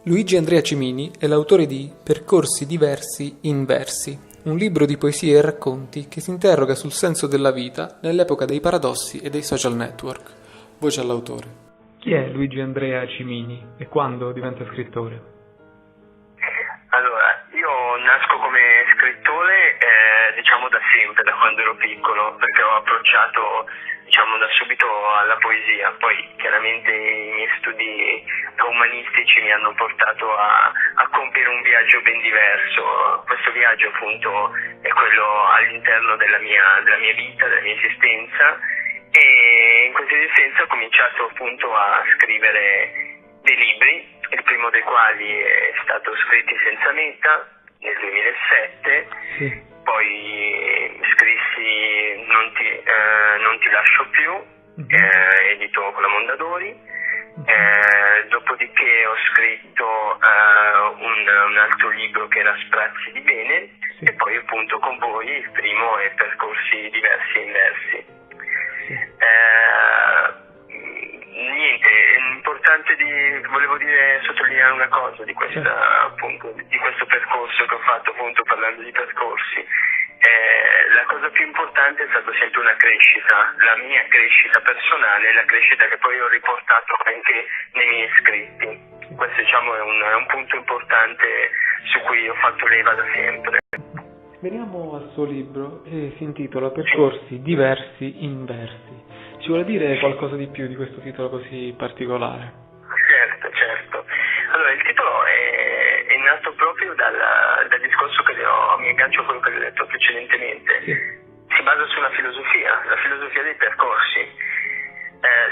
Luigi Andrea Cimini è l'autore di Percorsi diversi in versi, un libro di poesie e racconti che si interroga sul senso della vita nell'epoca dei paradossi e dei social network. Voce all'autore. Chi è Luigi Andrea Cimini e quando diventa scrittore? Allora, io nasco come scrittore da sempre, da quando ero piccolo, perché ho approcciato da subito alla poesia. Poi chiaramente i miei studi umanistici mi hanno portato a compiere un viaggio ben diverso. Questo viaggio appunto è quello all'interno della mia vita, della mia esistenza, e in questa esistenza ho cominciato appunto a scrivere dei libri, il primo dei quali è stato Scritti senza meta nel 2007. Sì. Poi scrissi Non ti lascio più, edito con la Mondadori. Dopodiché ho scritto un altro libro che era Sprazzi di bene, sì. E poi appunto con voi il primo è Percorsi diversi in versi. Sì. Niente, è importante volevo sottolineare una cosa di appunto, di questo percorso che ho fatto, appunto parlando di percorsi. La cosa più importante è stata sempre una crescita, la mia crescita personale, la crescita che poi ho riportato anche nei miei scritti. Questo è un punto importante su cui ho fatto leva da sempre. Veniamo al suo libro e si intitola Percorsi diversi in versi. Ci vuole dire qualcosa di più di questo titolo così particolare? Certo. Allora, il titolo è nato proprio dal discorso che mi aggancio a quello che ho detto precedentemente. Sì. Si basa su una filosofia, la filosofia dei percorsi.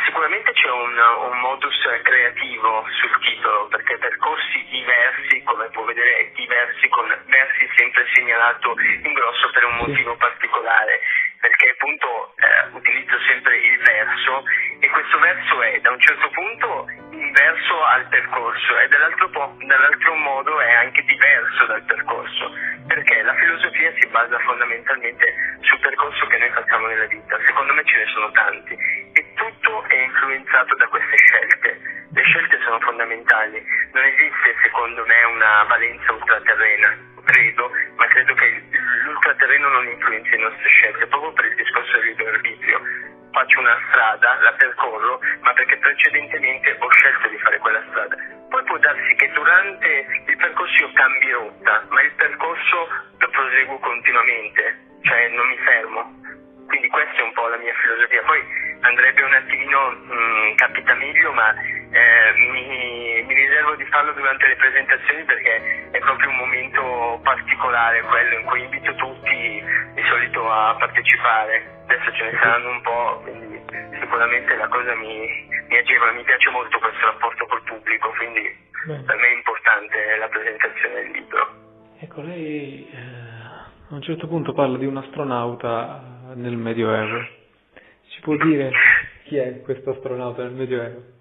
Sicuramente c'è un modus creativo sul titolo, perché percorsi diversi, come può vedere, è diversi con versi sempre segnalato in grosso per un motivo particolare, perché appunto utilizzo sempre il verso, e questo verso è da un certo punto inverso al percorso e dall'altro modo è anche diverso dal percorso, perché la filosofia si basa fondamentalmente sul percorso che noi facciamo nella vita. Secondo me ce ne sono tanti e tutto è influenzato da queste scelte. Le scelte sono fondamentali, non esiste secondo me una valenza ultraterrena, ma credo che l'ultraterreno non influenzi le nostre scelte, proprio per il discorso del libero arbitrio. Faccio una strada, la percorro, ma perché precedentemente ho scelto di fare quella strada. Poi può darsi che durante il percorso io cambi rotta, ma il percorso lo proseguo continuamente, cioè non mi fermo. Quindi questa è un po' la mia filosofia. Poi andrebbe un attimino capitamiglio, ma mi riservo di farlo durante le presentazioni, perché è proprio un momento particolare quello in cui invito tutti di solito a partecipare. Adesso ce ne saranno un po', quindi sicuramente la cosa mi agevola, mi piace molto questo rapporto col pubblico, quindi per me è importante la presentazione del libro. Ecco, lei a un certo punto parla di un astronauta nel Medioevo. Ci può dire chi è questo astronauta nel Medioevo?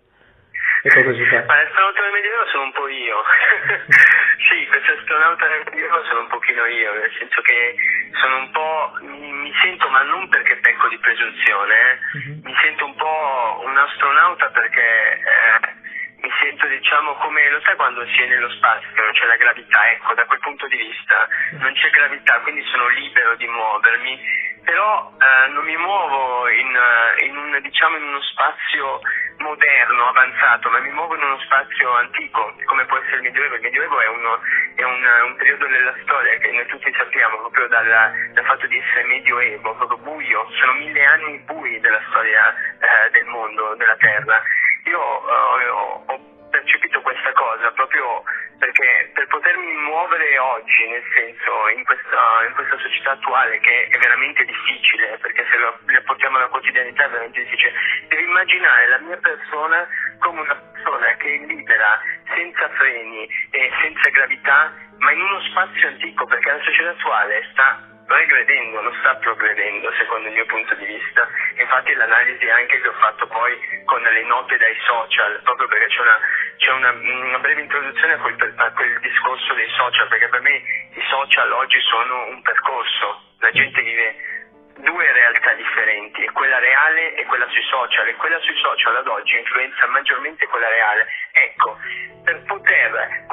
E cosa ci fa? Ma l'astronauta nel Medioevo sono un po' io. Sì, questo astronauta nel Medioevo sono un pochino io, nel senso che sono un po', mi sento, ma non perché pecco di presunzione, mi sento un po' un astronauta perché mi sento, come, lo sai quando si è nello spazio, non c'è la gravità, ecco, da quel punto di vista non c'è gravità, quindi sono libero di muovermi, però non mi muovo in uno spazio moderno, avanzato, ma mi muovo in uno spazio antico, come può essere il Medioevo. Il Medioevo è un periodo della storia che noi tutti sappiamo, proprio dal fatto di essere medioevo, proprio buio, sono 1000 anni bui della storia del mondo, della Terra. Io ho percepito questa cosa proprio perché per potermi muovere oggi, nel senso in questa società attuale che è veramente difficile, perché se la portiamo alla quotidianità è veramente difficile, devi immaginare la mia persona come una persona che è libera, senza freni e senza gravità, ma in uno spazio antico, perché la società attuale sta regredendo, non sta progredendo secondo il mio punto di vista. Infatti l'analisi anche che ho fatto poi con le note dai social, proprio perché c'è una breve introduzione a quel discorso dei social, perché per me i social oggi sono un percorso, la gente vive due realtà differenti, quella reale e quella sui social, e quella sui social ad oggi influenza maggiormente quella reale. Ecco, per poter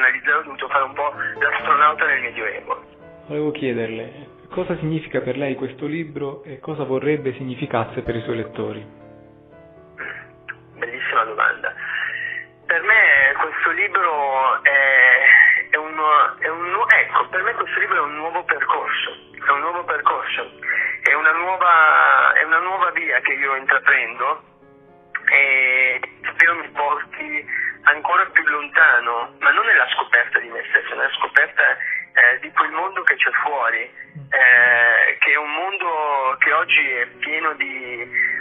analizzare, ho dovuto fare un po' l'astronauta nel Medioevo. Volevo chiederle, cosa significa per lei questo libro e cosa vorrebbe significasse per i suoi lettori? Bellissima domanda. Per me questo libro per me questo libro è un nuovo percorso, è una nuova via che io intraprendo e spero mi porti ancora più lontano, ma non nella scoperta di me stesso, nella scoperta di quel mondo che c'è fuori, che è un mondo che oggi è pieno di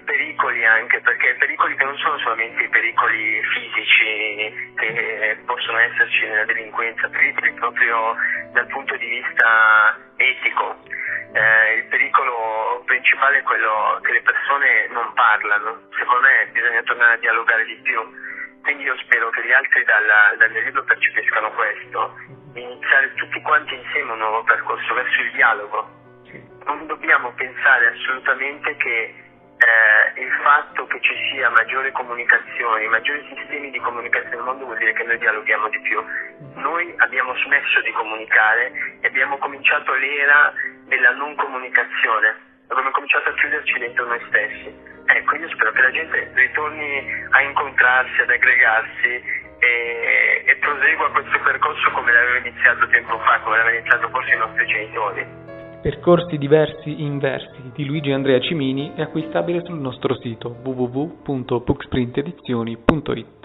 pericoli, anche perché pericoli che non sono solamente i pericoli fisici che possono esserci nella delinquenza, pericoli proprio dal punto di vista etico. Il pericolo principale è quello che le persone non parlano. Secondo me bisogna tornare a dialogare di più, quindi io spero che gli altri dal mio libro percepiscano questo, iniziare tutti quanti insieme un nuovo percorso verso il dialogo. Non dobbiamo pensare assolutamente che il fatto che ci sia maggiore comunicazione, maggiori sistemi di comunicazione nel mondo vuol dire che noi dialoghiamo di più. Noi abbiamo smesso di comunicare e abbiamo cominciato l'era della non comunicazione, abbiamo cominciato a chiuderci dentro noi stessi. Ecco, io spero che la gente ritorni a incontrarsi, ad aggregarsi e prosegua questo percorso come l'aveva iniziato tempo fa, come l'aveva iniziato forse i nostri genitori. Percorsi diversi in versi di Luigi Andrea Cimini è acquistabile sul nostro sito www.puxprintedizioni.it.